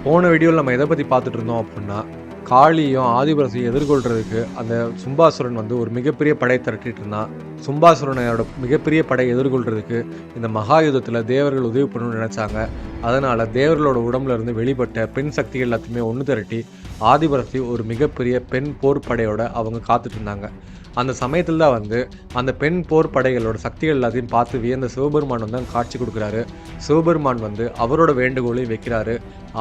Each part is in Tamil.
போன வீடியோவில் நம்ம எதை பற்றி பார்த்துட்டு இருந்தோம் அப்படின்னா, காளியும் ஆதிபரசையும் எதிர்கொள்றதுக்கு அந்த சும்பாசுரன் வந்து ஒரு மிகப்பெரிய படை திரட்டிட்டு இருந்தான். சும்பாசுரனோட மிகப்பெரிய படை எதிர்கொள்றதுக்கு இந்த மகாயுதத்தில் தேவர்கள் உதவி பண்ணணும்னு நினச்சாங்க. அதனால் தேவர்களோட உடம்புல இருந்து வெளிப்பட்ட பெண் சக்திகள் எல்லாத்தையுமே ஒன்று திரட்டி ஆதிபரசி ஒரு மிகப்பெரிய பெண் போர் படையோட அவங்க காத்துட்டு இருந்தாங்க. அந்த சமயத்தில் தான் வந்து அந்த பெண் போர் படைகளோட சக்திகள் எல்லாத்தையும் பார்த்து வியந்த சிவபெருமான் வந்து காட்சி கொடுக்குறாரு. சிவபெருமான் வந்து அவரோட வேண்டுகோளையும் வைக்கிறாரு.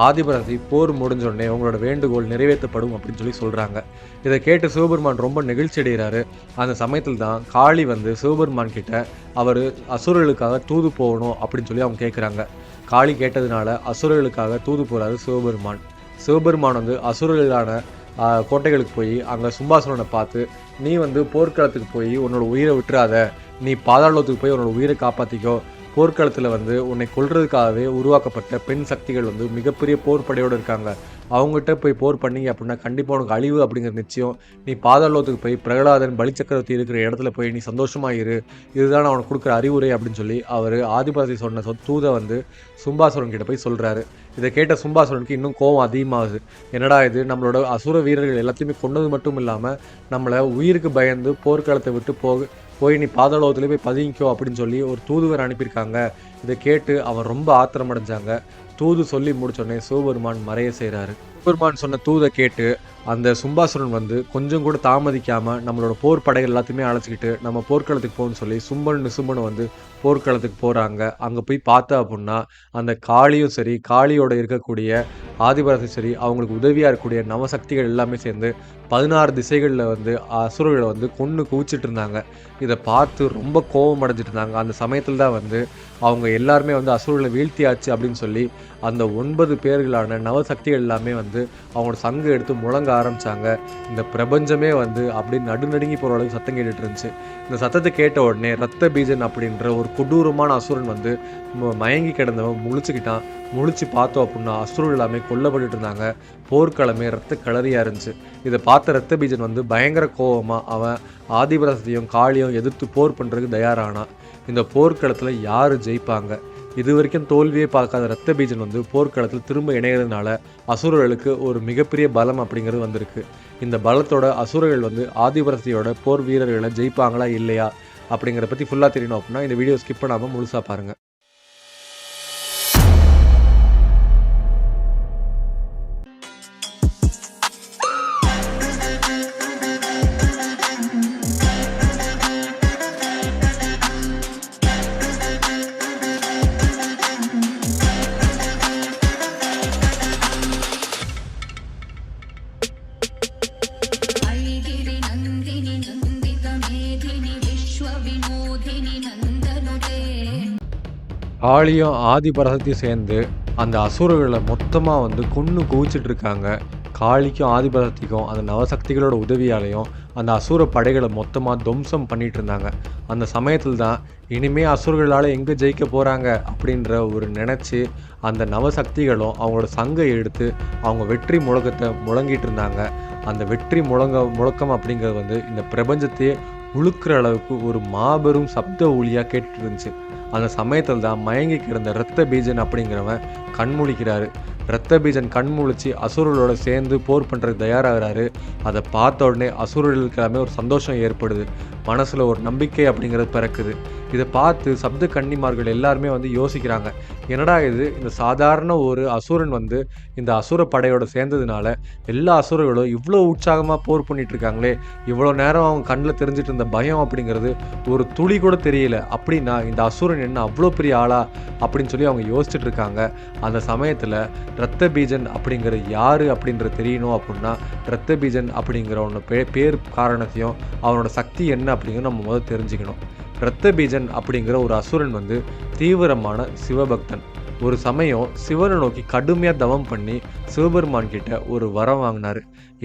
ஆதிபரசி போர் முடிஞ்சோடனே உங்களோட வேண்டுகோள் நிறைவேற்றப்படும் அப்படின்னு சொல்கிறாங்க. இதை கேட்டு சிவபெருமான் ரொம்ப நெகிழ்ச்சி அடைகிறாரு. அந்த சமயத்தில் தான் காளி வந்து சிவபெருமான் கிட்ட அவர் அசுரர்களுக்காக தூது போகணும் அப்படின்னு அவங்க கேட்குறாங்க. காளி கேட்டதுனால அசுரர்களுக்காக தூது போகிறாரு சிவபெருமான். சிவபெருமான் வந்து அசுரர்களான கோட்டைகளுக்கு போய் அங்கே சும்பாசுரனை பார்த்து, நீ வந்து போர்க்களத்துக்கு போய் உன்னோட உயிரை விட்டுறாத, நீ பாதாளத்துக்கு போய் உன்னோட உயிரை காப்பாற்றிக்கோ. போர்க்களத்தில் வந்து உன்னை கொல்றதுக்காகவே உருவாக்கப்பட்ட பெண் சக்திகள் வந்து மிகப்பெரிய போர் படையோடு இருக்காங்க. அவங்ககிட்ட போய் போர் பண்ணீங்க அப்படின்னா கண்டிப்பாக உனக்கு அழிவு அப்படிங்கிற நிச்சயம். நீ பாதாளத்துக்கு போய் பிரகலாதன் பலிச்சக்கரவர்த்தி இருக்கிற இடத்துல போய் நீ சந்தோஷமாக இரு, இதுதான் அவனுக்கு கொடுக்குற அறிவுரை அப்படின்னு அவர் ஆதிபரசி சொன்ன தூதை வந்து சும்பாசுரன் கிட்ட போய் சொல்கிறாரு. இதை கேட்ட சும்பாசுரனுக்கு இன்னும் கோபம் அதிகமாகுது. என்னடா இது, நம்மளோட அசுர வீரர்கள் எல்லாத்தையுமே கொண்டது மட்டும் இல்லாமல் நம்மளை உயிருக்கு பயந்து போர்க்களத்தை விட்டு போய் நீ பாதாளத்திலே போய் பதுங்கிக்கோ அப்படின்னு ஒரு தூதுவர் அனுப்பியிருக்காங்க. இதை கேட்டு அவன் ரொம்ப ஆத்திரமடைஞ்சாங்க. தூது சொல்லி முடிச்சோடனே சிவபெருமான் மறைய செய்கிறாரு. சிவபெருமான் சொன்ன தூதை கேட்டு அந்த சும்பாசுரன் வந்து கொஞ்சம் கூட தாமதிக்காமல் நம்மளோட போர் படைகள் எல்லாத்தையுமே அழைச்சிக்கிட்டு நம்ம போர்க்களத்துக்கு போகணும்னு சொல்லி சும்பன் நிசும்பன் வந்து போர்க்களத்துக்கு போகிறாங்க. அங்கே போய் பார்த்தா அப்படின்னா அந்த காளியும் சரி, காளியோட இருக்கக்கூடிய ஆதிபரசி சரி, அவங்களுக்கு உதவியாக இருக்கக்கூடிய நவசக்திகள் எல்லாமே சேர்ந்து 16 திசைகளில் வந்து அசுரர்களை வந்து கொன்று குவிச்சிட்டு இருந்தாங்க. இதை பார்த்து ரொம்ப கோபம் அடைஞ்சிட்டு இருந்தாங்க. அந்த சமயத்தில் தான் வந்து அவங்க எல்லாருமே வந்து அசுரர்களை வீழ்த்தியாச்சு அப்படின்னு சொல்லி அந்த 9 பேர்களான நவசக்திகள் எல்லாமே வந்து அவங்களோட சங்கு எடுத்து முழங்க ஆரம்பித்தாங்க. இந்த பிரபஞ்சமே வந்து அப்படி நடுநடுங்கி போகிற அளவுக்கு சத்தம் கேட்டுட்டு இருந்துச்சு. இந்த சத்தத்தை கேட்ட உடனே ரத்த பீஜன் அப்படின்ற ஒரு கொடூரமான அசுரன் வந்து மயங்கி கிடந்தவன் முழிச்சுக்கிட்டான். முழிச்சு பார்த்தோம் அப்படின்னா அசுரர்கள் எல்லாமே கொல்லப்பட்டு இருந்தாங்க. போர்க்களமே ரத்த கலரியாக இருந்துச்சு. இதை பார்த்த ரத்த பீஜன் வந்து பயங்கர கோபமாக அவன் ஆதிபரசையும் காளியும் எதிர்த்து போர் பண்ணுறதுக்கு தயாரானான். இந்த போர்க்களத்தில் யார் ஜெயிப்பாங்க? இது வரைக்கும் தோல்வியே பார்க்காத ரத்த பீஜன் வந்து போர்க்களத்தில் திரும்ப இணைகிறதுனால அசுரர்களுக்கு ஒரு மிகப்பெரிய பலம் அப்படிங்கிறது வந்திருக்கு. இந்த பலத்தோட அசுரர்கள் வந்து ஆதிபரசியோட போர் வீரர்களை ஜெயிப்பாங்களா இல்லையா அப்படிங்கிறத பற்றி ஃபுல்லாக தெரியணும் அப்படின்னா இந்த வீடியோ ஸ்கிப் பண்ணாமல் முழுசாக பாருங்கள். காளியும் ஆதிபரசத்தையும் சேர்ந்து அந்த அசுரர்களை மொத்தமாக வந்து கொன்று குவிச்சிட்டு இருக்காங்க. காளிக்கும் ஆதிபரசத்திக்கும் அந்த நவசக்திகளோட உதவியாலையும் அந்த அசுர படைகளை மொத்தமாக துவம்சம் பண்ணிட்டு இருந்தாங்க. அந்த சமயத்தில் தான் இனிமே அசுரர்களால் எங்கே ஜெயிக்க போகிறாங்க அப்படின்ற ஒரு நினச்சி அந்த நவசக்திகளும் அவங்களோட சங்கை எடுத்து அவங்க வெற்றி முழக்கத்தை முழங்கிட்டு இருந்தாங்க. அந்த வெற்றி முழக்கம் அப்படிங்கிறது வந்து இந்த பிரபஞ்சத்தையே உழுக்கிற அளவுக்கு ஒரு மாபெரும் சப்த ஒலியாக கேட்டுட்டு இருந்துச்சு. அந்த சமயத்தில் தான் மயங்கி கிடந்த ரத்த பீஜன் அப்படிங்கிறவன் கண்முழிக்கிறாரு. ரத்த பீஜன் கண்முழிச்சு அசுரர்களோட சேர்ந்து போர் பண்ணுறதுக்கு தயாராகிறாரு. அதை பார்த்த உடனே அசுரர்களுக்கு எல்லாமே ஒரு சந்தோஷம் ஏற்படுது. மனசில் ஒரு நம்பிக்கை அப்படிங்கிறது பிறக்குது. இதை பார்த்து சப்த கன்னிமார்கள் எல்லாருமே வந்து யோசிக்கிறாங்க, என்னடா இது, இந்த சாதாரண ஒரு அசுரன் வந்து இந்த அசுர படையோட சேர்ந்ததுனால எல்லா அசுரர்களும் இவ்வளோ உற்சாகமாக போர் பண்ணிட்டு இருக்காங்களே, இவ்வளோ நேரம் அவங்க கண்ணில் தெரிஞ்சிட்டு இருந்த பயம் அப்படிங்கிறது ஒரு துளி கூட தெரியல. அப்படின்னா இந்த அசுரன் என்ன அவ்வளோ பெரிய ஆளா அப்படின்னு அவங்க யோசிச்சுட்டு இருக்காங்க. அந்த சமயத்தில் ரத்த பீஜன் அப்படிங்கிற யார் அப்படின்ற தெரியணும் அப்படின்னா ரத்த பீஜன் அப்படிங்கிறவனோட பேர் காரணத்தையும் அவனோட சக்தி என்ன அப்படிங்கிறத நம்ம முதல்ல தெரிஞ்சுக்கணும். ரத்த பீஜன் அப்படிங்கிற ஒரு அசுரன் வந்து தீவிரமான சிவபக்தன். ஒரு சமயம் சிவனை நோக்கி கடுமையாக தவம் பண்ணி சிவபெருமான் கிட்ட ஒரு வரம் வாங்கினார்.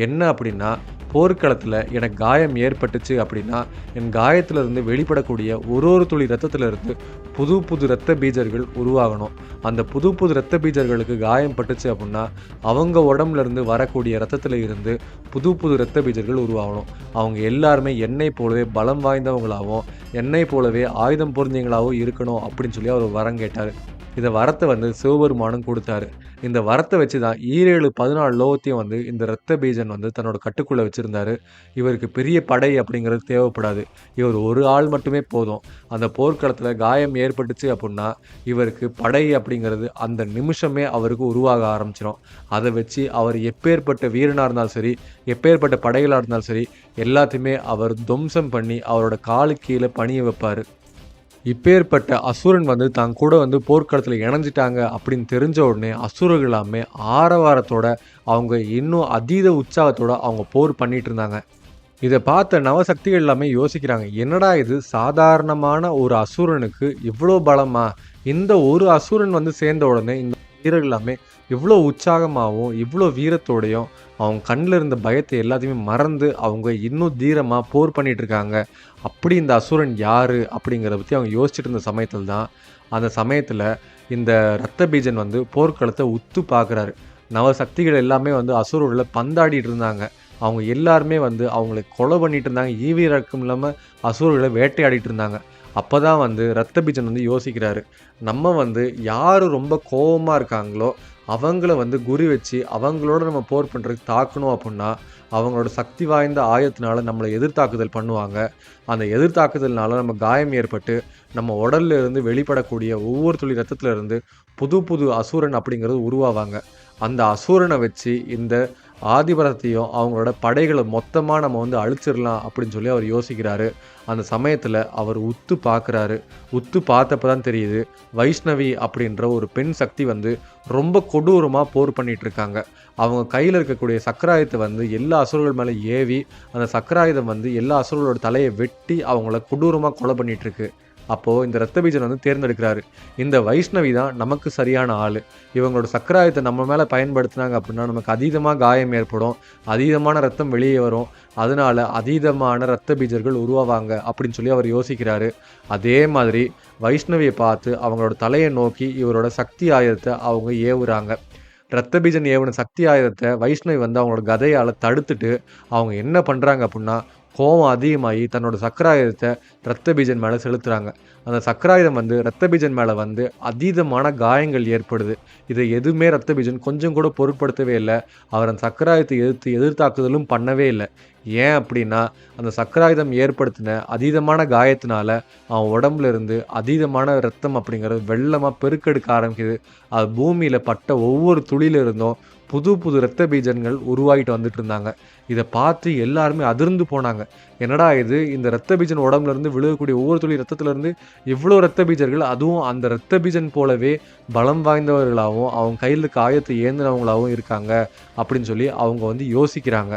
என்ன அப்படின்னா, போர்க்களத்தில் எனக்கு காயம் ஏற்பட்டுச்சு அப்படின்னா என் காயத்திலிருந்து வெளிப்படக்கூடிய ஒரு துளி ரத்தத்திலிருந்து புது புது இரத்த பீஜர்கள் உருவாகணும். அந்த புது இரத்த பீஜர்களுக்கு காயம் பட்டுச்சு அப்படின்னா அவங்க உடம்புல இருந்து வரக்கூடிய இரத்தத்தில் இருந்து புது இரத்த பீஜர்கள் உருவாகணும். அவங்க எல்லாருமே என்னை போலவே பலம் வாய்ந்தவங்களாகவும் என்னை போலவே ஆயுதம் பொருந்தியவங்களாகவும் இருக்கணும் அப்படின்னு அவர் வரம் கேட்டார். இந்த வரத்தை வந்து சிவபெருமானும் கொடுத்தாரு. இந்த வரத்தை வச்சு தான் 14 லோகத்தையும் வந்து இந்த இரத்த பீஜன் வந்து தன்னோட கட்டுக்குள்ள வச்சிருந்தாரு. இவருக்கு பெரிய படை அப்படிங்கிறது தேவைப்படாது. இவர் ஒரு ஆள் மட்டுமே போதும். அந்த போர்க்களத்துல காயம் ஏற்பட்டுச்சு அப்புட்னா, இவருக்கு படை அப்படிங்கிறது அந்த நிமிஷமே அவருக்கு உருவாக ஆரம்பிச்சிரும். அத வச்சு அவர் எப்பேர்ப்பட்ட வீரனா இருந்தாலும் சரி, எப்பேர்ப்பட்ட படைகளா இருந்தாலும் சரி, எல்லாத்தையுமே அவர் துவம்சம் பண்ணி அவரோட காலுக்கு கீழ பணிய வைப்பாரு. இப்பேர்ப்பட்ட அசுரன் வந்து தான் கூட வந்து போர்க்களத்துல இணைஞ்சிட்டாங்க அப்படின்னு தெரிஞ்ச உடனே அசுரர்கள் எல்லாமே ஆரவாரத்தோட, அவங்க இன்னும் அதீத உற்சாகத்தோட அவங்க போர் பண்ணிட்டு இருந்தாங்க. இத பார்த்த நவசக்திகள் எல்லாமே யோசிக்கிறாங்க. என்னடா இது சாதாரணமான ஒரு அசுரனுக்கு இவ்ளோ பலமா? இந்த ஒரு அசுரன் வந்து சேர்ந்த உடனே இந்த வீரர்கள் எல்லாமே இவ்ளோ உற்சாகமாவும், இவ்ளோ வீரத்தோடையும், அவங்க கண்ல இருந்த பயத்த எல்லாத்தையுமே மறந்து, அவங்க இன்னும் தீரமா போர் பண்ணிட்டு இருக்காங்க. அப்படி இந்த அசுரன் யாரு? அப்படிங்கிறத பத்தி அவங்க யோசிச்சுட்டு இருந்த சமயத்துல தான், அந்த சமயத்துல இந்த ரத்த பீஜன் வந்து போர்க்களத்த உத்து பார்க்குறாரு. நவசக்திகள் எல்லாமே வந்து அசுரர்கள பந்தாடிட்டு இருந்தாங்க. அவங்க எல்லாருமே வந்து அவங்கள கொலை பண்ணிட்டு இருந்தாங்க. ஈவு இரக்கம் இல்லாம அசுரர்கள வேட்டையாடிட்டு இருந்தாங்க. அப்பதான் வந்து ரத்த பீஜன் வந்து யோசிக்கிறாரு. நம்ம வந்து யாரு ரொம்ப கோவமா இருக்காங்களோ, அவங்கள வந்து குறி வச்சு, அவங்களோட நம்ம போர் பண்றதுக்கு தாக்கணும் அப்புட்னா, அவங்களோட சக்தி வாய்ந்த ஆயுதத்தினால நம்மள எதிர்த்தாக்குதல் பண்ணுவாங்க. அந்த எதிர்த்தாக்குதல்னால நம்ம காயம் ஏற்பட்டு, நம்ம உடல்ல இருந்து வெளிப்படக்கூடிய ஒவ்வொரு துளி ரத்தத்துல இருந்து புது புது அசுரன் அப்படிங்கிறது உருவாவாங்க. அந்த அசுரன வச்சு இந்த ஆதிபரத்தையும் அவங்களோட படைகள மொத்தமா நம்ம வந்து அழிச்சிரலாம் அப்படின்னு சொல்லி அவர் யோசிக்கிறாரு. அந்த சமயத்துல அவர் உத்து பார்க்குறாரு. உத்து பார்த்தப்ப தான் தெரியுது, வைஷ்ணவி அப்படின்ற ஒரு பெண் சக்தி வந்து ரொம்ப கொடூரமா போர் பண்ணிட்டு இருக்காங்க. அவங்க கையில இருக்கக்கூடிய சக்கராயுதத்த வந்து எல்லா அசுரர்கள் மேல ஏவி, அந்த சக்கராயுதம் வந்து எல்லா அசுரர்களோட தலைய வெட்டி அவங்கள கொடூரமா கொலை பண்ணிட்டு இருக்கு. அப்போ இந்த ரத்த பீஜன் வந்து தேர்ந்தெடுக்கிறாரு. இந்த வைஷ்ணவி தான் நமக்கு சரியான ஆளு. இவங்களோட சக்கராயுதத்த நம்ம மேல பயன்படுத்துனாங்க அப்படின்னா, நமக்கு அதீதமா காயம் ஏற்படும். அதீதமான ரத்தம் வெளியே வரும். அதனால அதீதமான ரத்த பீஜர்கள் உருவாவாங்க அப்படின்னு சொல்லி அவர் யோசிக்கிறாரு. அதே மாதிரி வைஷ்ணவிய பார்த்து அவங்களோட தலைய நோக்கி இவரோட சக்தி ஆயுதத்த அவங்க ஏவுறாங்க. ரத்த பீஜன் ஏவுன சக்தி ஆயுதத்த வைஷ்ணவி வந்து அவங்களோட கதையால தடுத்துட்டு, அவங்க என்ன பண்றாங்க அப்புட்னா, கோவம் அதிகமாகி தன்னோட சக்கராயுதத்த ரத்த பீஜன் மேல செலுத்துறாங்க. அந்த சக்கராயுதம் வந்து ரத்த பீஜன் மேல வந்து அதீதமான காயங்கள் ஏற்படுது. இத எதுவுமே ரத்த பீஜன் கொஞ்சம் கூட பொருட்படுத்தவே இல்ல. அவர் அந்த சக்கராயுதத்தை எதிர்த்து எதிர்த்தாக்குதலும் பண்ணவே இல்ல. ஏன் அப்படின்னா, அந்த சக்கராயுதம் ஏற்படுத்தின அதீதமான காயத்தினால அவன் உடம்புல இருந்து அதீதமான ரத்தம் அப்படிங்கிறது வெள்ளமா பெருக்கெடுக்க ஆரம்பிக்குது. அது பூமியில பட்ட ஒவ்வொரு துளியில இருந்தும் புது புது ரத்த பீஜங்கள் உருவாகிட்டு வந்துட்டு இருந்தாங்க. இத பார்த்து எல்லாருமே அதிர்ந்து போனாங்க. என்னடா இது! இந்த ரத்த பீஜன் உடம்புல இருந்து விழுகக்கூடிய ஒவ்வொரு துளி ரத்தத்துல இருந்து இவ்ளோ ரத்த பீஜர்கள், அதுவும் அந்த ரத்த பீஜன் போலவே பலம் வாய்ந்தவர்களாவும், அவங்க கையில இருக்க ஆயுதத்த ஏந்தினவங்களாவும் இருக்காங்க அப்படின்னு சொல்லி அவங்க வந்து யோசிக்கிறாங்க.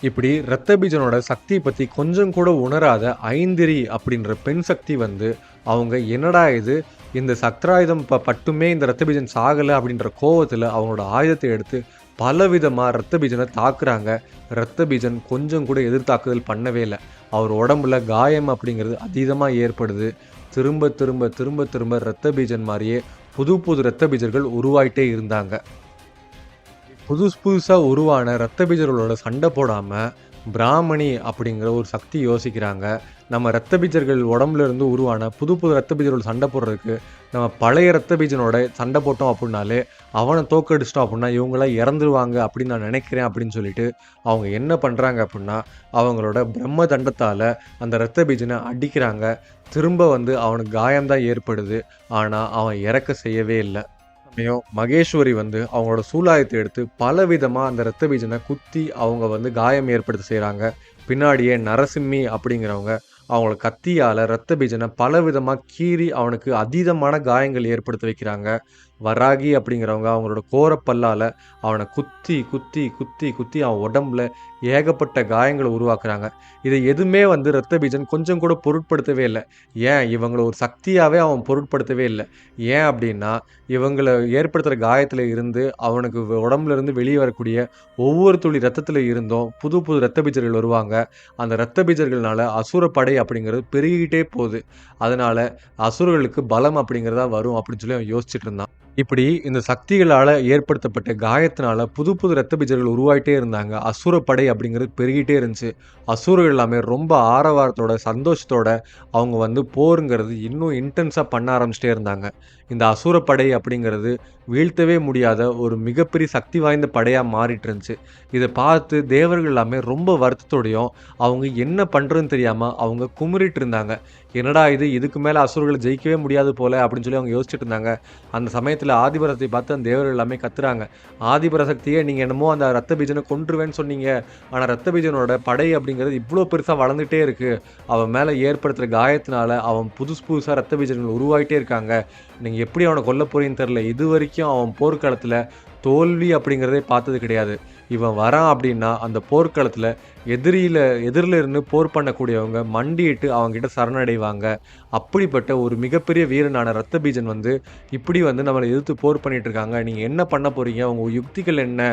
இப்படி ரத்த பீஜனோட சக்திய பத்தி கொஞ்சம் கூட உணராத ஐந்திரி அப்படின்ற பெண் சக்தி வந்து, அவங்க என்னடா இது! இந்த சக்கராயுதம் பட்டுமே இந்த ரத்த பீஜன் சாகல அப்படின்ற கோவத்துல அவங்களோட ஆயுதத்த எடுத்து பலவிதமா ரத்த பீஜன தாக்குறாங்க. ரத்த பீஜன் கொஞ்சம் கூட எதிர்த்தாக்குதல் பண்ணவே இல்ல. அவர் உடம்புல காயம் அப்படிங்கிறது அதீதமா ஏற்படுது. திரும்ப திரும்ப திரும்ப திரும்ப ரத்த பீஜன் மாரியே புது புது ரத்த பீஜர்கள் உருவாயிட்டே இருந்தாங்க. புதுசா உருவான ரத்த பீஜர்களோட சண்டை போடாம, பிராமணி அப்படிங்கிற ஒரு சக்தி யோசிக்கிறாங்க. நம்ம ரத்த பீஜர்கள் உடம்புல இருந்து உருவான புது புது ரத்த பீஜர்களோட சண்டை போடுறதுக்கு, நம்ம பழைய ரத்த பீஜனோட சண்டை போட்டோம் அப்புட்னாலே, அவன தோற்கடிச்சிட்டோம் அப்புட்னா, இவங்கலாம் இறந்துருவாங்க அப்படின்னு நான் நினைக்கிறேன் அப்படின்னு சொல்லிட்டு, அவங்க என்ன பண்றாங்க அப்புட்னா, அவங்களோட பிரம்ம தண்டத்தால அந்த ரத்த பீஜன அடிக்கிறாங்க. திரும்ப வந்து அவனுக்கு காயம் தான் ஏற்படுது. ஆனா, அவன் இறக்க செய்யவே இல்ல. சமயம் மகேஸ்வரி வந்து அவங்களோட சூலாயுதத்த எடுத்து பலவிதமா அந்த ரத்த பீஜன குத்தி அவங்க வந்து காயம் ஏற்படுத்த செய்றாங்க. பின்னாடியே நரசிம்மி அப்படிங்கிறவங்க அவங்களோட கத்தியால ரத்த பீஜன பலவிதமா கீறி அவனுக்கு அதீதமான காயங்கள் ஏற்படுத்த வைக்கிறாங்க. வராகி அப்படிங்கிறவங்க அவங்களோட கோரப்பல்லால அவன குத்தி, குத்தி, குத்தி, குத்தி அவன் உடம்புல ஏகப்பட்ட காயங்கள உருவாக்குறாங்க. இத எதுவுமே வந்து ரத்த பீஜன் கொஞ்சம் கூட பொருட்படுத்தவே இல்ல. ஏன் இவங்கள ஒரு சக்தியாவே அவன் பொருட்படுத்தவே இல்ல. ஏன் அப்படின்னா, இவங்கள ஏற்படுத்துற காயத்துல இருந்து அவனுக்கு உடம்புல இருந்து வெளிய வரக்கூடிய ஒவ்வொரு துளி ரத்தத்துல இருந்தும் புது புது ரத்த பீஜர்கள் வருவாங்க. அந்த ரத்த பீஜர்கள்னால அசுர படை அப்படிங்கிறது பெருகிக்கிட்டே போகுது. அதனால அசுரர்களுக்கு பலம் அப்படிங்கிறதா வரும் அப்படின்னு சொல்லி அவன் யோசிச்சுட்டு இருந்தான். இப்படி இந்த சக்திகளால ஏற்படுத்தப்பட்ட காயத்தினால புது புது ரத்த பீஜர்கள் உருவாயிட்டே இருந்தாங்க. அசுர படை அப்படிங்கிறது பெருகிட்டே இருந்துச்சு. அசுரர்கள் எல்லாமே ரொம்ப ஆரவாரத்தோட, சந்தோஷத்தோட அவங்க வந்து போருங்கிறது இன்னும் இன்டென்ஸா பண்ண ஆரம்பிச்சுட்டே இருந்தாங்க. இந்த அசுர படை அப்படிங்கிறது வீழ்த்தவே முடியாத ஒரு மிகப்பெரிய சக்தி வாய்ந்த படையாக மாறிட்டு இருந்துச்சு. இதை பார்த்து தேவர்கள் எல்லாமே ரொம்ப வருத்தத்தோடையும் அவங்க என்ன பண்ணுறதுன்னு தெரியாமல் அவங்க குமுறிட்டு இருந்தாங்க. என்னடா இது, இதுக்கு மேலே அசுரர்களை ஜெயிக்கவே முடியாது போல அப்படின்னு சொல்லி அவங்க யோசிச்சுட்டு இருந்தாங்க. அந்த சமயத்தில் ஆதிபராசக்தியை பார்த்து அந்த தேவர்கள் எல்லாமே கத்துறாங்க. ஆதிபராசக்தியை நீங்கள் என்னமோ அந்த ரத்த பீஜனை கொன்றுவேன்னு சொன்னீங்க, ஆனால் ரத்த பீஜனோட படை அப்படிங்கிறது இவ்வளோ பெருசாக வளர்ந்துட்டே இருக்கு. அவன் மேலே ஏற்படுத்துகிற காயத்தினால அவன் புதுசாக ரத்த பீஜன்கள் உருவாகிட்டே இருக்காங்க. நீங்கள் எப்படி அவனை கொல்ல போறீங்கன்னு தெரில. இது வரைக்கும் அவன் போர்க்களத்தில் தோல்வி அப்படிங்கிறதே பார்த்தது கிடையாது. இவன் வரான் அப்படின்னா அந்த போர்க்களத்தில் எதிரில் இருந்து போர் பண்ணக்கூடியவங்க மண்டிட்டு அவங்ககிட்ட சரணடைவாங்க. அப்படிப்பட்ட ஒரு மிகப்பெரிய வீரனான ரத்த பீஜன் இப்படி நம்மளை எதிர்த்து போர் பண்ணிட்டு இருக்காங்க. நீங்கள் என்ன பண்ண போறீங்க, உங்கள் யுக்திகள் என்ன,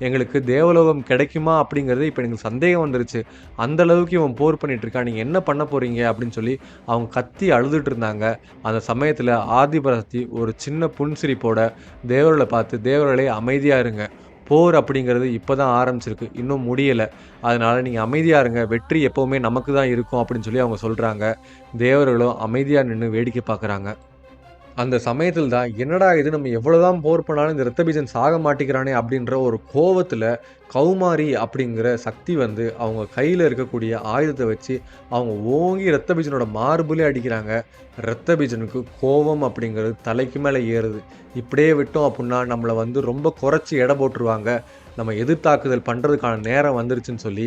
எங்களுக்கு தேவலோகம் கிடைக்குமா அப்படிங்கிறது இப்போ எனக்கு சந்தேகம் வந்துருச்சு. அந்த அளவுக்கு இவன் போர் பண்ணிட்டு இருக்கான், நீங்கள் என்ன பண்ண போறீங்க அப்படின்னு சொல்லி அவங்க கத்தி அழுதுட்டு இருந்தாங்க. அந்த சமயத்தில் ஆதிபராசக்தி ஒரு சின்ன புன்சிரிப்போட தேவர்களை பார்த்து, தேவர்களே அமைதியாக இருங்க, போர் அப்படிங்கிறது இப்போ தான் ஆரம்பிச்சிருக்கு, இன்னும் முடியலை, அதனால் நீங்கள் அமைதியாக இருங்க, வெற்றி எப்போவுமே நமக்கு தான் இருக்கும் அப்படின்னு சொல்லி அவங்க சொல்கிறாங்க. தேவர்களும் அமைதியாக நின்று வேடிக்கை பார்க்குறாங்க. அந்த சமயத்தில் தான் என்னடா இது, நம்ம எவ்வளோதான் போர் பண்ணாலும் இந்த ரத்த பீஜன் சாக மாட்டேங்கிறானே அப்படின்ற ஒரு கோவத்தில் கௌமாரி அப்படிங்கிற சக்தி அவங்க கையில் இருக்கக்கூடிய ஆயுதத்தை வச்சு அவங்க ஓங்கி ரத்த பீஜனோட மார்புலே அடிக்கிறாங்க. ரத்த பீஜனுக்கு கோபம் அப்படிங்கிறது தலைக்கு மேலே ஏறுது. இப்படியே விட்டோம் அப்படின்னா நம்மளை ரொம்ப குறைச்சி எடை போட்டுருவாங்க, நம்ம எதிர்த்தாக்குதல் பண்ணுறதுக்கான நேரம் வந்துருச்சுன்னு சொல்லி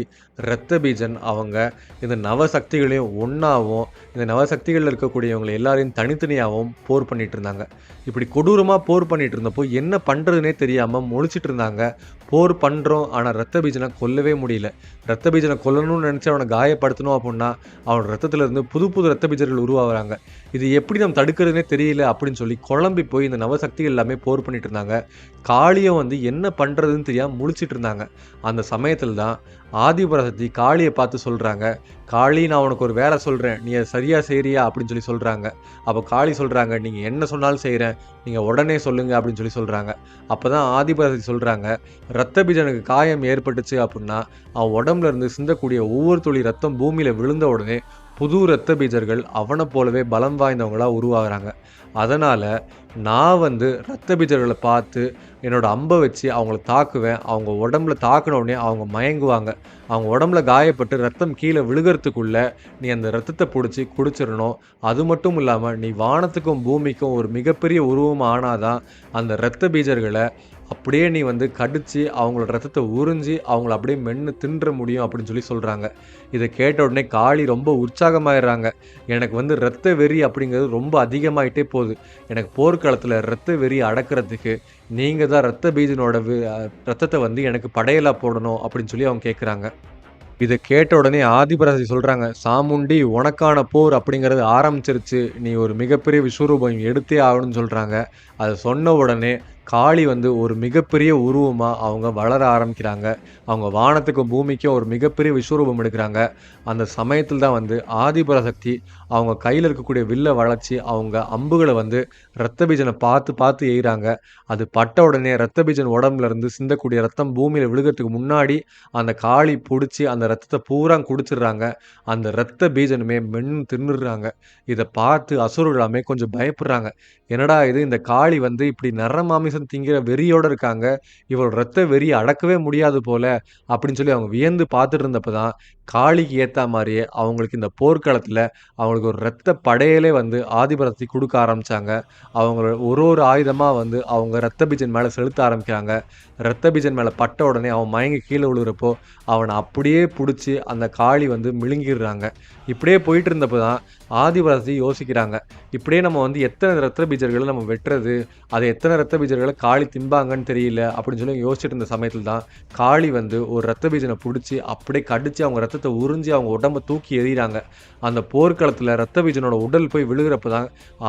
ரத்த பீஜன் அவங்க இந்த நவசக்திகளையும் ஒன்றாவும் இந்த நவசக்திகளில் இருக்கக்கூடியவங்களை எல்லாரையும் தனித்தனியாகவும் போர் பண்ணிட்டு இருந்தாங்க. இப்படி கொடூரமாக போர் பண்ணிட்டு இருந்தப்போ என்ன பண்ணுறதுனே தெரியாமல் முழிச்சிட்டு இருந்தாங்க. போர் பண்ணுறோம், ஆனால் ரத்த பீஜனை கொல்லவே முடியல. ரத்த பீஜனை கொல்லணும்னு நினச்சி அவனை காயப்படுத்தணும் அப்படின்னா அவனோட ரத்தத்திலேருந்து புது ரத்த பீஜர்கள் உருவாகிறாங்க. இது எப்படி நம்ம தடுக்கிறதுனே தெரியல அப்படின்னு சொல்லி குழம்பி போய் இந்த நவசக்திகள் எல்லாமே போர் பண்ணிட்டு இருந்தாங்க. காளியும் என்ன பண்ணுறதுன்னு தெரியாமல் முழிச்சிட்டு இருந்தாங்க. அந்த சமயத்தில் தான் ஆதிபராசக்தி காளியை பார்த்து சொல்கிறாங்க, காளி, நான் உனக்கு ஒரு வேலை சொல்கிறேன், நீ அதை சரியாக செய்கிறியா அப்படின்னு சொல்லி சொல்கிறாங்க. அப்போ காளி சொல்கிறாங்க, நீங்கள் என்ன சொன்னாலும் செய்கிறேன், நீங்கள் உடனே சொல்லுங்கள் அப்படின்னு சொல்லி சொல்கிறாங்க. அப்போ தான் ஆதிபராசக்தி சொல்கிறாங்க, ரத்த பீஜனுக்கு காயம் ஏற்பட்டுச்சு அப்படின்னா அவன் உடம்புல இருந்து சிந்தக்கூடிய ஒவ்வொரு துளி ரத்தம் பூமியில் விழுந்த உடனே புது இரத்த பீஜர்கள் அவனை போலவே பலம் வாய்ந்தவங்களாக உருவாகிறாங்க. அதனால் நான் இரத்த பீஜர்களை பார்த்து என்னோட அம்பை வச்சு அவங்கள தாக்குவேன். அவங்க உடம்புல தாக்குன உடனே அவங்க மயங்குவாங்க. அவங்க உடம்புல காயப்பட்டு ரத்தம் கீழே விழுகிறதுக்குள்ளே நீ அந்த ரத்தத்தை பிடிச்சி குடிச்சிடணும். அது மட்டும் இல்லாமல் நீ வானத்துக்கும் பூமிக்கும் ஒரு மிகப்பெரிய உருவம் ஆனாதான் அந்த இரத்த பீஜர்களை அப்படியே நீ கடிச்சு அவங்களோட ரத்தத்தை உறிஞ்சி அவங்கள அப்படியே மென்று தின்ற முடியும் அப்படின்னு சொல்லி சொல்கிறாங்க. இதை கேட்ட உடனே காளி ரொம்ப உற்சாகமாயிடுறாங்க. எனக்கு இரத்த வெறி அப்படிங்கிறது ரொம்ப அதிகமாயிட்டே போகுது. எனக்கு போர்க்களத்தில் இரத்த வெறி அடக்கிறதுக்கு நீங்கள் தான் ரத்த பீஜனோட ரத்தத்தை எனக்கு படையலாக போடணும் அப்படின்னு சொல்லி அவங்க கேட்குறாங்க. இதை கேட்ட உடனே ஆதிபராசக்தி சொல்கிறாங்க, சாமுண்டி, உனக்கான போர் அப்படிங்கிறது ஆரம்பிச்சிருச்சு, நீ ஒரு மிகப்பெரிய விஸ்வரூபம் எடுத்தே ஆகணும்னு சொல்கிறாங்க. அதை சொன்ன உடனே காளி ஒரு மிகப்பெரிய உருவமாக அவங்க வளர ஆரம்பிக்கிறாங்க. அவங்க வானத்துக்கும் பூமிக்கும் ஒரு மிகப்பெரிய விஸ்வரூபம் எடுக்கிறாங்க. அந்த சமயத்தில் தான் ஆதிபராசக்தி அவங்க கையில் இருக்கக்கூடிய வில்லை வளைச்சி அவங்க அம்புகளை ரத்த பீஜனை பார்த்து எய்கிறாங்க. அது பட்ட உடனே ரத்த பீஜன் உடம்புல இருந்து சிந்தக்கூடிய ரத்தம் பூமியில் விழுகிறதுக்கு முன்னாடி அந்த காளி பிடிச்சி அந்த ரத்தத்தை பூரா குடிச்சிடுறாங்க. அந்த ரத்த பீஜனுமே மென்னு தின்னுடுறாங்க. இதை பார்த்து அசுரர்களாமே கொஞ்சம் பயப்படுறாங்க. என்னடா இது, இந்த காளி இப்படி நரமாமிசம் திங்கிற வெறியோடு இருக்காங்க, இவள் ரத்த வெறி அடக்கவே முடியாது போல அப்படின்னு சொல்லி அவங்க வியந்து பார்த்துட்டு இருந்தப்போ தான் காளிக்கு ஏற்ற மாதிரியே அவங்களுக்கு இந்த போர்க்களத்தில் அவங்களுக்கு ஒரு இரத்த படையலே ஆதிபராசக்தி கொடுக்க ஆரம்பித்தாங்க. அவங்க ஒரு ஆயுதமாக அவங்க ரத்த பீஜன் மேலே செலுத்த ஆரம்பிக்கிறாங்க. ரத்த பீஜன் மேலே பட்ட உடனே அவன் மயங்கி கீழே விழுகிறப்போ அவனை அப்படியே பிடிச்சி அந்த காளி மிழுங்கிடுறாங்க. இப்படியே போயிட்டு இருந்தப்போ தான் ஆதிபராசக்தி யோசிக்கிறாங்க, இப்படியே நம்ம எத்தனை ரத்த பீஜர்களை நம்ம வெட்டுறது, அதை எத்தனை ரத்த பீஜர்களை காளி திம்பாங்கன்னு தெரியல அப்படின்னு சொல்லி யோசிச்சுட்டு இருந்த சமயத்தில் தான் காளி ஒரு ரத்த பீஜனை பிடிச்சி அப்படியே கடிச்சு அவங்க ரத்தத்தை உறிஞ்சி அவங்க உடம்பை தூக்கி எறிகிறாங்க. அந்த போர்க்களத்தில் ரத்த பீஜனோட உடல் போய் விழுகிறப்ப தான்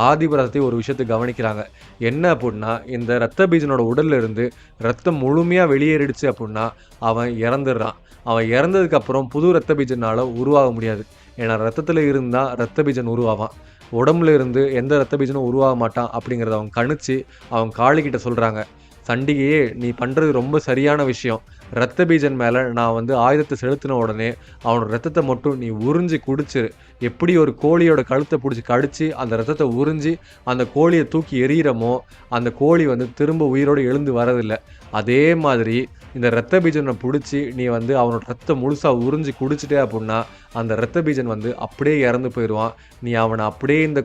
ஆதிபராசக்தி ஒரு விஷயத்தை கவனிக்கிறாங்க. என்ன அப்படின்னா, இந்த ரத்த பீஜனோட உடல்ல இருந்து ரத்தம் முழுமையாக வெளியேறிடுச்சு அப்படின்னா அவன் இறந்துடுறான். அவன் இறந்ததுக்கப்புறம் புது ரத்த பீஜனால் உருவாக முடியாது. ஏன்னா ரத்தத்தில் இருந்தால் ரத்த பீஜன் உருவாவான், உடம்புல இருந்து எந்த ரத்த பீஜனும் உருவாக மாட்டான் அப்படிங்கிறத அவங்க கணிச்சு அவங்க காளிக்கிட்ட சொல்கிறாங்க, சண்டிகையே, நீ பண்ணுறது ரொம்ப சரியான விஷயம். ரத்த பீஜன் மேலே நான் ஆயுதத்தை செலுத்தின உடனே அவனோட ரத்தத்தை மட்டும் நீ உறிஞ்சி குடிச்சிரு. எப்படி ஒரு கோழியோட கழுத்தை பிடிச்சி கடிச்சு அந்த ரத்தத்தை உறிஞ்சி அந்த கோழியை தூக்கி எறிகிறமோ அந்த கோழி வந்து திரும்ப உயிரோடு எழுந்து வரதில்லை. அதே மாதிரி இந்த இரத்த பீஜனை பிடிச்சி நீ வந்து அவனோட ரத்தத்தை முழுசாக உறிஞ்சி குடிச்சிட்டே அப்படின்னா அந்த இரத்த பீஜன் வந்து அப்படியே இறந்து போயிடுவான். நீ அவனை அப்படியே இந்த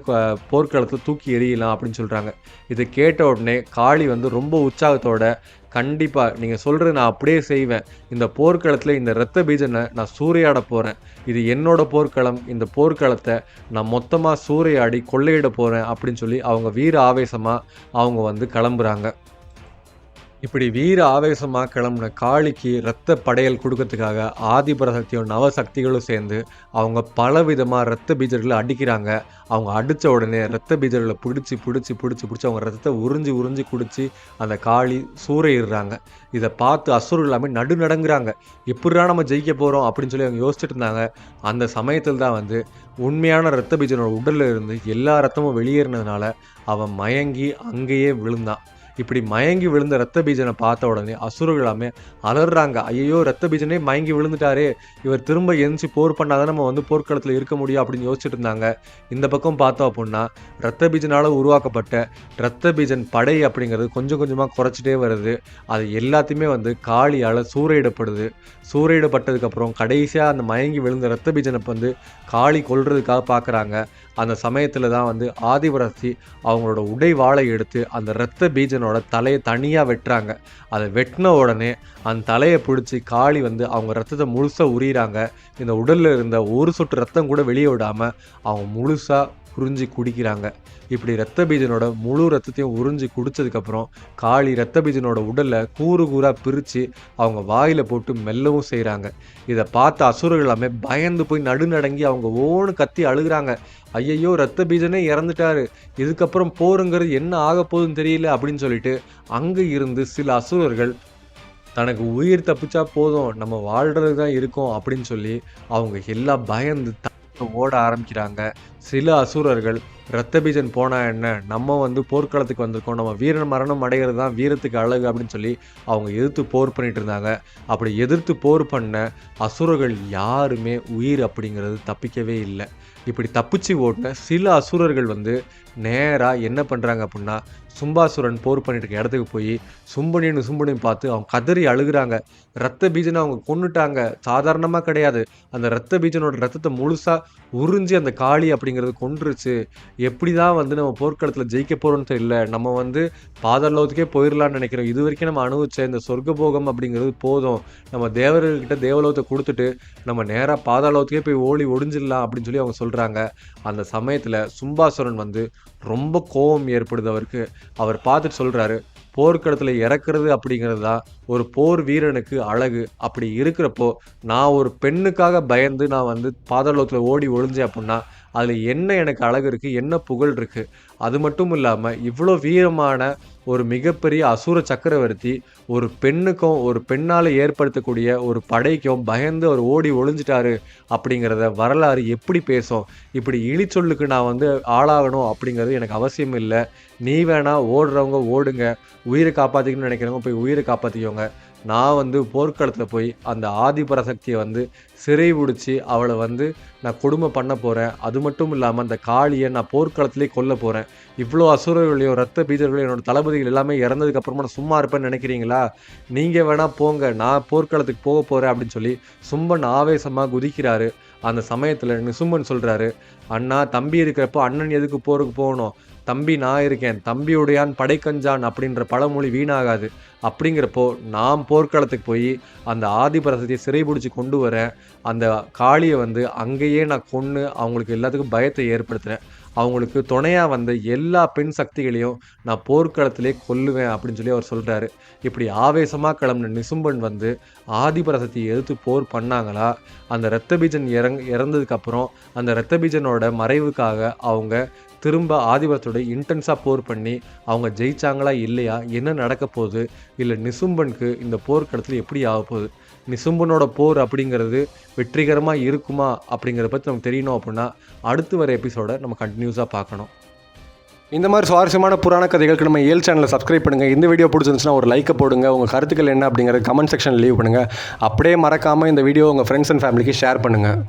போர்க்களத்தில் தூக்கி எறியலாம் அப்படின்னு சொல்கிறாங்க. இதை கேட்ட உடனே காளி வந்து ரொம்ப உற்சாகத்தோட, கண்டிப்பாக நீங்கள் சொல்கிறது நான் அப்படியே செய்வேன். இந்த போர்க்களத்தில் இந்த இரத்த பீஜனை நான் சூறையாட போகிறேன். இது என்னோட போர்க்களம். இந்த போர்க்களத்தை நான் மொத்தமாக சூறையாடி கொள்ளையிட போகிறேன் அப்படின்னு சொல்லி அவங்க வீர ஆவேசமாக அவங்க வந்து கிளம்புறாங்க. இப்படி வீர ஆவேசமாக கிளம்புன காளிக்கு இரத்த படையல் கொடுக்கறதுக்காக ஆதிபராசக்தியும் நவசக்திகளும் சேர்ந்து அவங்க பலவிதமாக இரத்த பீஜர்களை அடிக்கிறாங்க. அவங்க அடித்த உடனே இரத்த பீஜர்களை பிடிச்சி அவங்க ரத்தத்தை உறிஞ்சி குடிச்சு அந்த காளி சூறையிடுறாங்க. இதை பார்த்து அசுரர்கள் எல்லாமே நடுநடுங்குறாங்க. எப்படிடா நம்ம ஜெயிக்க போகிறோம் அப்படின்னு சொல்லி அவங்க யோசிச்சுட்டு இருந்தாங்க. அந்த சமயத்தில் தான் வந்து உண்மையான இரத்த பீஜனோட உடலில் இருந்து எல்லா ரத்தமும் வெளியேறினதுனால அவன் மயங்கி அங்கேயே விழுந்தான். இப்படி மயங்கி விழுந்த இரத்த பீஜனை பார்த்த உடனே அசுரர்கள் எல்லாமே அலறாங்க. ஐயோ, இரத்த பீஜனே மயங்கி விழுந்துட்டாரே, இவர் திரும்ப எந்திச்சு போர் பண்ணாதான் நம்ம வந்து போர்க்களத்தில் இருக்க முடியும் அப்படின்னு யோசிச்சுட்டு இருந்தாங்க. இந்த பக்கம் பார்த்தோம் அப்படின்னா இரத்த பீஜனால் உருவாக்கப்பட்ட இரத்த பீஜன் படை அப்படிங்கிறது கொஞ்சம் கொஞ்சமாக குறைச்சிட்டே வருது. அது எல்லாத்தையுமே வந்து காளியால் சூறையிடப்படுது. சூறையிடப்பட்டதுக்கப்புறம் கடைசியாக அந்த மயங்கி விழுந்த இரத்த பீஜனை வந்து காளி கொல்றதுக்காக பார்க்குறாங்க. அந்த சமயத்தில் தான் வந்து ஆதிபராசக்தி அவங்களோட உடை வாளை எடுத்து அந்த இரத்த பீஜனோட தலையை தனியாக வெட்டுறாங்க. அதை வெட்டின உடனே அந்த தலையை பிடிச்சி காளி வந்து அவங்க ரத்தத்தை முழுசாக உரியிறாங்க. இந்த உடலில் இருந்த ஒரு சொட்டு ரத்தம் கூட வெளியே விடாமல் அவங்க முழுசாக உறிஞ்சி குடிக்கிறாங்க. இப்படி இரத்த பீஜனோட முழு ரத்தத்தையும் உறிஞ்சி குடித்ததுக்கப்புறம் காளி இரத்த பீஜனோட உடலை கூறாக பிரித்து அவங்க வாயில் போட்டு மெல்லவும் செய்கிறாங்க. இதை பார்த்த அசுரர்கள் எல்லாமே பயந்து போய் நடுநடங்கி அவங்க ஓன்னு கத்தி அழுகிறாங்க. ஐயையோ, இரத்த பீஜனே இறந்துட்டாரு, இதுக்கப்புறம் போருங்கிறது என்ன ஆக போகுதுன்னு தெரியல அப்படின்னு சொல்லிட்டு அங்கே இருந்து சில அசுரர்கள் தனக்கு உயிர் தப்பிச்சா போதும், நம்ம வாழ்கிறது தான் இருக்கோம் அப்படின்னு சொல்லி அவங்க எல்லாம் பயந்து ஓட ஆரம்பிக்கிறாங்க. சில அசுரர்கள் இரத்த பீஜன் போனா என்ன, நம்ம வந்து போர்க்களத்துக்கு வந்திருக்கோம், நம்ம வீரன் மரணம் அடைகிறது தான் வீரத்துக்கு அழகு அப்படின்னு சொல்லி அவங்க எதிர்த்து போர் பண்ணிட்டு இருந்தாங்க. அப்படி எதிர்த்து போர் பண்ண அசுரர்கள் யாருமே உயிர் அப்படிங்கிறது தப்பிக்கவே இல்லை. இப்படி தப்பிச்சு ஓட்டின சில அசுரர்கள் வந்து நேராக என்ன பண்ணுறாங்க அப்படின்னா சும்பாசுரன் போர் பண்ணிட்டு இருக்க இடத்துக்கு போய் சும்பனியும் பார்த்து அவங்க கதறி அழுகிறாங்க. இரத்த பீஜனை அவங்க கொன்னுட்டாங்க, சாதாரணமாக கிடையாது. அந்த இரத்த பீஜனோட ரத்தத்தை முழுசாக உறிஞ்சி அந்த காளி அப்படிங்கிறது கொன்றுச்சு. எப்படி தான் வந்து நம்ம போர்க்களத்தில் ஜெயிக்க போகிறோன்னு தெரியல, நம்ம வந்து பாதாளத்துக்கே போயிடலான்னு நினைக்கிறோம். இது வரைக்கும் நம்ம அனுபவிச்ச இந்த சொர்க்கபோகம் அப்படிங்கிறது போதும், நம்ம தேவர்கள்கிட்ட தேவலோகத்தை கொடுத்துட்டு நம்ம நேராக பாதாளத்துக்கே போய் ஒளிஞ்சிடலாம் அப்படின்னு சொல்லி அவங்க சொல்கிறாங்க. அந்த சமயத்தில் சும்பாசுரன் வந்து ரொம்ப கோபம் ஏற்படுது அவருக்கு. அவர் பார்த்துட்டு சொல்கிறாரு, போர்க்களத்தில் இறக்குறது அப்படிங்கிறது தான் ஒரு போர் வீரனுக்கு அழகு. அப்படி இருக்கிறப்போ நான் ஒரு பெண்ணுக்காக பயந்து நான் வந்து பாதாளத்தில் ஓடி ஒளிஞ்சேன் அப்படின்னா அதில் என்ன எனக்கு அழகு இருக்குது, என்ன புகழ் இருக்குது? அது மட்டும் இல்லாமல் இவ்வளோ வீரமான ஒரு மிகப்பெரிய அசுர சக்கரவர்த்தி ஒரு பெண்ணுக்கும் ஒரு பெண்ணால் ஏற்படுத்தக்கூடிய ஒரு படைக்கும் பயந்து அவர் ஓடி ஒளிஞ்சிட்டாரு அப்படிங்கிறத வரலாறு எப்படி பேசும்? இப்படி இழிச்சொல்லுக்கு நான் வந்து ஆளாகணும் அப்படிங்கிறது எனக்கு அவசியம் இல்லை. நீ வேணா ஓடுறவங்க ஓடுங்க, உயிரை காப்பாற்றிக்கணும்னு நினைக்கிறவங்க போய் உயிரை காப்பாற்றிக்கோங்க. நான் வந்து போர்க்களத்தில் போய் அந்த ஆதிபராசக்தியை வந்து சிறை பிடிச்சி அவளை வந்து நான் கொடுமை பண்ண போகிறேன். அது மட்டும் இல்லாமல் அந்த காளியை நான் போர்க்களத்திலே கொல்ல போகிறேன். இவ்வளோ அசுரர்களையும் இரத்த பீஜர்களையும் என்னோட தளபதிகள் எல்லாமே இறந்ததுக்கப்புறமா நான் சும்மா இருப்பேன்னு நினைக்கிறீங்களா? நீங்கள் வேணால் போங்க, நான் போர்க்களத்துக்கு போக போகிறேன் அப்படின்னு சொல்லி சும்பன் ஆவேசமாக குதிக்கிறாரு. அந்த சமயத்தில் நிசும்பன் சொல்கிறாரு, அண்ணா தம்பி இருக்கிறப்போ அண்ணன் எதுக்கு போருக்கு போகணும்? தம்பி நான் இருக்கேன், தம்பியுடையான் படைக்கஞ்சான் அப்படின்ற பழமொழி வீணாகாது. அப்படிங்கிறப்போ நான் போர்க்களத்துக்கு போய் அந்த ஆதிபராசக்தியை சிறைபிடிச்சி கொண்டு வரேன். அந்த காளியை வந்து அங்கேயே நான் கொன்று அவங்களுக்கு எல்லாத்துக்கும் பயத்தை ஏற்படுத்துகிறேன். அவங்களுக்கு துணையாக வந்த எல்லா பெண் சக்திகளையும் நான் போர்க்களத்திலே கொல்லுவேன் அப்படின்னு சொல்லி அவர் சொல்கிறாரு. இப்படி ஆவேசமாக கிளம்பின நிசும்பன் வந்து ஆதிபராசக்தியை எதிர்த்து போர் பண்ணாங்களா? அந்த இரத்த பீஜன் இறந்ததுக்கப்புறம் அந்த இரத்த பீஜனோட மறைவுக்காக அவங்க திரும்ப ஆதிபராசக்தியோட இன்டென்ஸாக போர் பண்ணி அவங்க ஜெயிச்சாங்களா இல்லையா? என்ன நடக்க போகுது? இல்லை நிசும்பனுக்கு இந்த போர்க்களத்தில் எப்படி ஆக போகுது? நிசும்பனோட போர் அப்படிங்கிறது வெற்றிகரமாக இருக்குமா அப்படிங்கிறத பற்றி நமக்கு தெரியணும் அப்படின்னா அடுத்து வர எபிசோடை நம்ம கண்டினியூஸாக பார்க்கணும். இந்த மாதிரி சுவாரஸ்யமான புராண கதைகளுக்கு நம்ம ஏல் சேனலை சப்ஸ்கிரைப் பண்ணுங்கள். இந்த வீடியோ பிடிச்சிருந்துச்சுன்னா ஒரு லைக்கை போடுங்க. உங்கள் கருத்துக்கள் என்ன அப்படிங்கிறத கமெண்ட் செக்ஷனில் லீவ் பண்ணுங்கள். அப்படியே மறக்காமல் இந்த வீடியோ உங்கள் ஃப்ரெண்ட்ஸ் அண்ட் ஃபேமிலிக்கு ஷேர் பண்ணுங்கள்.